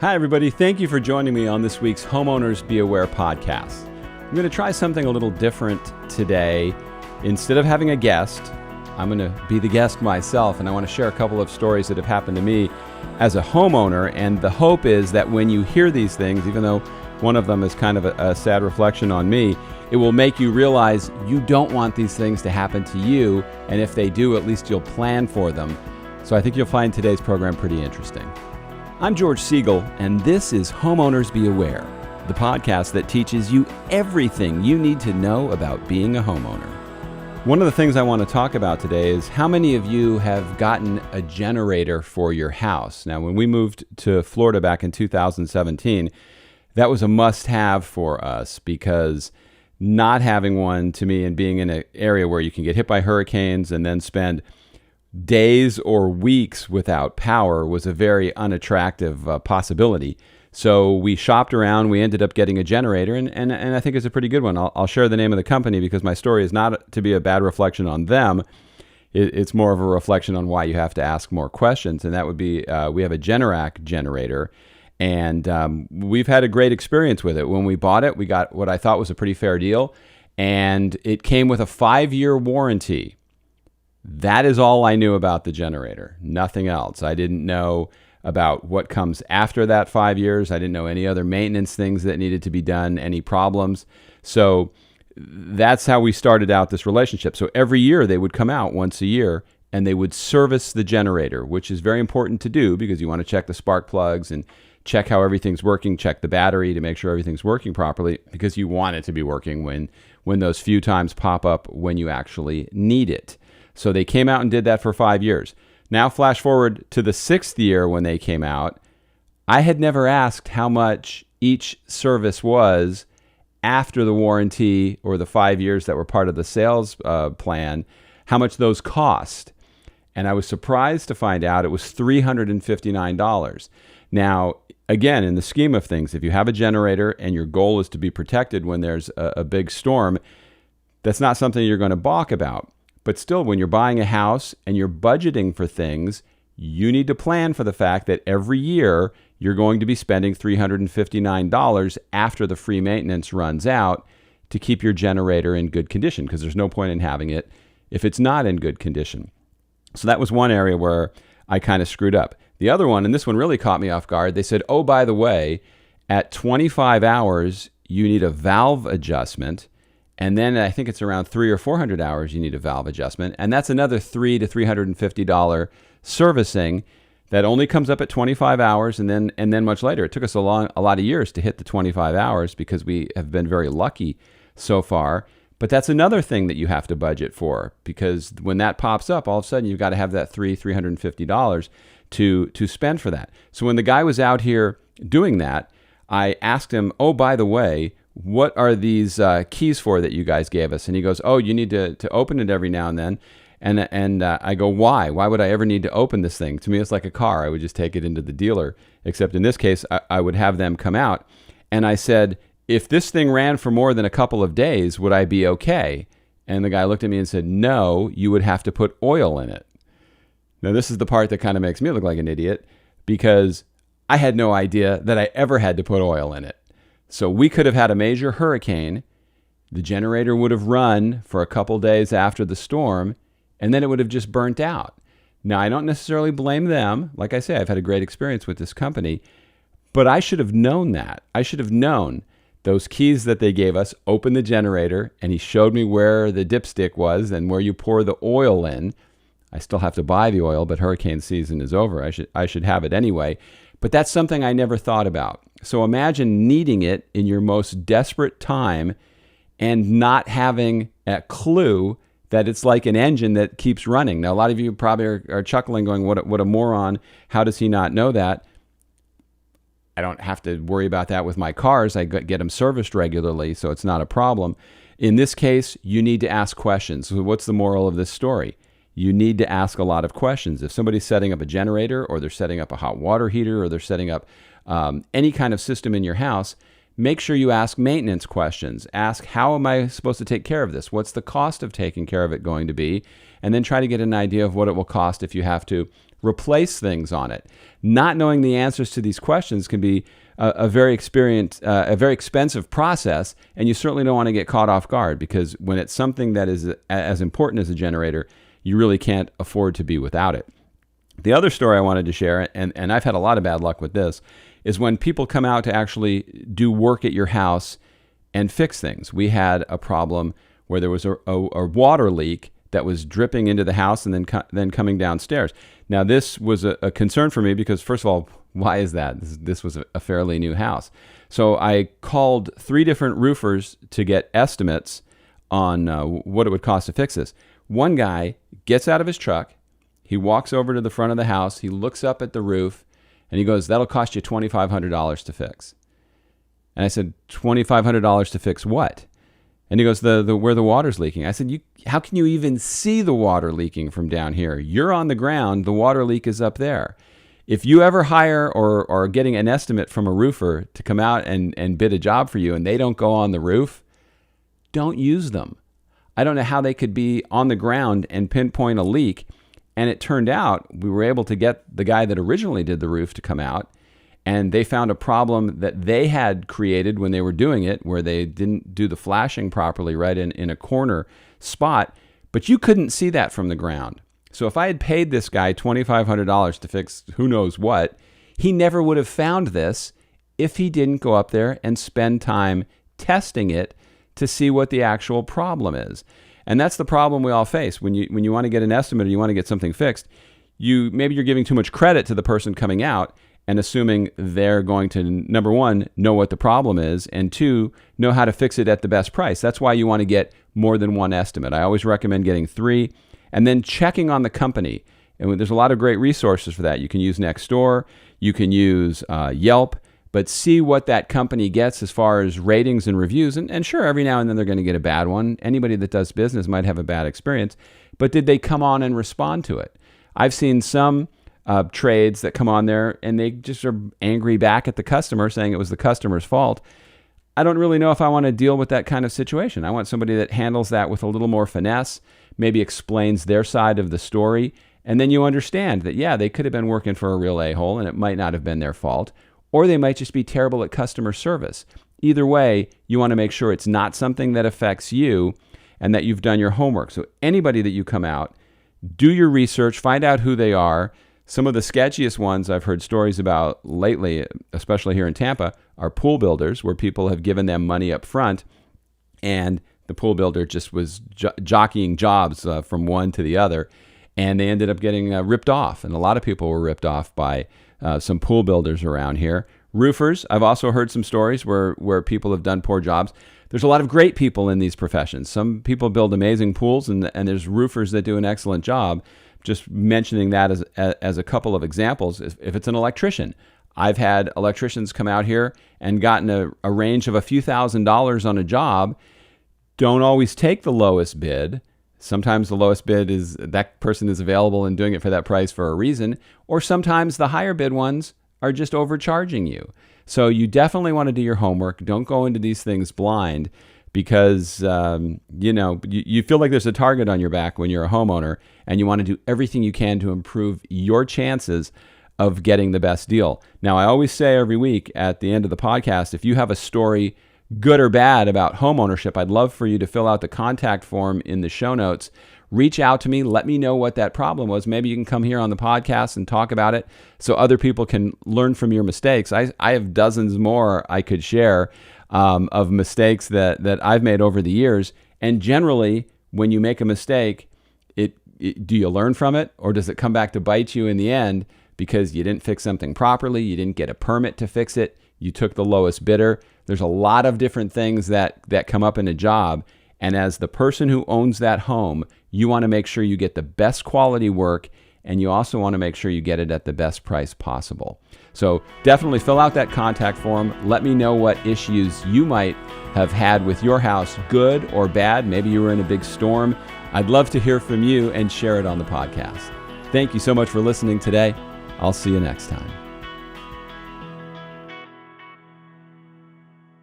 Hi, everybody. Thank you for joining me on this week's Homeowners Be Aware podcast. I'm going to try something a little different today. Instead of having a guest, I'm going to be the guest myself, and I want to share a couple of stories that have happened to me as a homeowner. And the hope is that when you hear these things, even though one of them is kind of a sad reflection on me, it will make you realize you don't want these things to happen to you. And if they do, at least you'll plan for them. So I think you'll find today's program pretty interesting. I'm George Siegal, and this is Homeowners Be Aware, the podcast that teaches you everything you need to know about being a homeowner. One of the things I want to talk about today is how many of you have gotten a generator for your house. Now, when we moved to Florida back in 2017, that was a must-have for us because not having one, to me, and being in an area where you can get hit by hurricanes and then spend days or weeks without power was a very unattractive possibility. So we shopped around. We ended up getting a generator, and I think it's a pretty good one. I'll share the name of the company because my story is not to be a bad reflection on them. It's more of a reflection on why you have to ask more questions, and that would be we have a Generac generator, and we've had a great experience with it. When we bought it, we got what I thought was a pretty fair deal, and it came with a 5-year warranty. That is all I knew about the generator, nothing else. I didn't know about what comes after that 5 years. I didn't know any other maintenance things that needed to be done, any problems. So that's how we started out this relationship. So every year they would come out once a year and they would service the generator, which is very important to do because you want to check the spark plugs and check how everything's working, check the battery to make sure everything's working properly because you want it to be working when those few times pop up when you actually need it. So they came out and did that for 5 years. Now flash forward to the 6th year when they came out. I had never asked how much each service was after the warranty or the 5 years that were part of the sales plan, how much those cost. And I was surprised to find out it was $359. Now, again, in the scheme of things, if you have a generator and your goal is to be protected when there's a big storm, that's not something you're going to balk about. But still, when you're buying a house and you're budgeting for things, you need to plan for the fact that every year you're going to be spending $359 after the free maintenance runs out to keep your generator in good condition, because there's no point in having it if it's not in good condition. So that was one area where I kind of screwed up. The other one, and this one really caught me off guard, they said, oh, by the way, at 25 hours, you need a valve adjustment. And then I think it's around 300 or 400 hours you need a valve adjustment. And that's another $300 to $350 servicing that only comes up at 25 hours and then much later. It took us a lot of years to hit the 25 hours because we have been very lucky so far. But that's another thing that you have to budget for, because when that pops up, all of a sudden you've got to have that $350 to spend for that. So when the guy was out here doing that, I asked him, oh, by the way, what are these keys for that you guys gave us? And he goes, oh, you need to open it every now and then. And I go, why? Why would I ever need to open this thing? To me, it's like a car. I would just take it into the dealer, except in this case, I would have them come out. And I said, if this thing ran for more than a couple of days, would I be okay? And the guy looked at me and said, no, you would have to put oil in it. Now, this is the part that kind of makes me look like an idiot, because I had no idea that I ever had to put oil in it. So we could have had a major hurricane, the generator would have run for a couple days after the storm, and then it would have just burnt out. Now, I don't necessarily blame them. Like I say, I've had a great experience with this company, but I should have known that. I should have known those keys that they gave us, open the generator, and he showed me where the dipstick was and where you pour the oil in. I still have to buy the oil, but hurricane season is over. I should have it anyway. But that's something I never thought about. So imagine needing it in your most desperate time and not having a clue that it's like an engine that keeps running. Now, a lot of you probably are chuckling, going, what a moron. How does he not know that? I don't have to worry about that with my cars. I get them serviced regularly, so it's not a problem. In this case, you need to ask questions. So what's the moral of this story? You need to ask a lot of questions. If somebody's setting up a generator, or they're setting up a hot water heater, or they're setting up any kind of system in your house, make sure you ask maintenance questions. Ask, how am I supposed to take care of this? What's the cost of taking care of it going to be? And then try to get an idea of what it will cost if you have to replace things on it? Not knowing the answers to these questions can be a very expensive process, and you certainly don't want to get caught off guard, because when it's something that is as important as a generator, you really can't afford to be without it. The other story I wanted to share, and I've had a lot of bad luck with this, is when people come out to actually do work at your house and fix things. We had a problem where there was a water leak that was dripping into the house and then coming downstairs. Now, this was a concern for me because, first of all, why is that? This was a fairly new house. So I called 3 different roofers to get estimates on what it would cost to fix this. One guy gets out of his truck, he walks over to the front of the house, he looks up at the roof, and he goes, "That'll cost you $2,500 to fix." And I said, $2,500 to fix what? And he goes, the where the water's leaking. I said, how can you even see the water leaking from down here? You're on the ground, the water leak is up there. If you ever hire or are getting an estimate from a roofer to come out and bid a job for you and they don't go on the roof, don't use them. I don't know how they could be on the ground and pinpoint a leak. And it turned out we were able to get the guy that originally did the roof to come out, and they found a problem that they had created when they were doing it, where they didn't do the flashing properly right in a corner spot, but you couldn't see that from the ground. So if I had paid this guy $2,500 to fix who knows what, he never would have found this if he didn't go up there and spend time testing it to see what the actual problem is. And that's the problem we all face. When you want to get an estimate or you want to get something fixed, maybe you're giving too much credit to the person coming out and assuming they're going to, number one, know what the problem is, and 2, know how to fix it at the best price. That's why you want to get more than one estimate. I always recommend getting 3, and then checking on the company. And there's a lot of great resources for that. You can use Nextdoor, you can use Yelp, but see what that company gets as far as ratings and reviews. And sure, every now and then they're going to get a bad one. Anybody that does business might have a bad experience, but did they come on and respond to it? I've seen some trades that come on there and they just are angry back at the customer, saying it was the customer's fault. I don't really know if I want to deal with that kind of situation. I want somebody that handles that with a little more finesse, maybe explains their side of the story, and then you understand that, yeah, they could have been working for a real a-hole and it might not have been their fault, or they might just be terrible at customer service. Either way, you want to make sure it's not something that affects you and that you've done your homework. So anybody that you come out, do your research, find out who they are. Some of the sketchiest ones I've heard stories about lately, especially here in Tampa, are pool builders, where people have given them money up front and the pool builder just was jockeying jobs from one to the other, and they ended up getting ripped off. And a lot of people were ripped off by some pool builders around here. Roofers, I've also heard some stories where people have done poor jobs. There's a lot of great people in these professions. Some people build amazing pools, and there's roofers that do an excellent job. Just mentioning that as a couple of examples. If it's an electrician, I've had electricians come out here and gotten a range of a few $1,000s on a job. Don't always take the lowest bid. Sometimes the lowest bid is that person is available and doing it for that price for a reason, or sometimes the higher bid ones are just overcharging you. So you definitely want to do your homework. Don't go into these things blind, because you feel like there's a target on your back when you're a homeowner, and you want to do everything you can to improve your chances of getting the best deal. Now, I always say every week at the end of the podcast, if you have a story, good or bad, about homeownership, I'd love for you to fill out the contact form in the show notes. Reach out to me. Let me know what that problem was. Maybe you can come here on the podcast and talk about it so other people can learn from your mistakes. I have dozens more I could share of mistakes that I've made over the years. And generally, when you make a mistake, do you learn from it, or does it come back to bite you in the end because you didn't fix something properly, you didn't get a permit to fix it, you took the lowest bidder? There's a lot of different things that come up in a job. And as the person who owns that home, you want to make sure you get the best quality work, and you also want to make sure you get it at the best price possible. So definitely fill out that contact form. Let me know what issues you might have had with your house, good or bad. Maybe you were in a big storm. I'd love to hear from you and share it on the podcast. Thank you so much for listening today. I'll see you next time.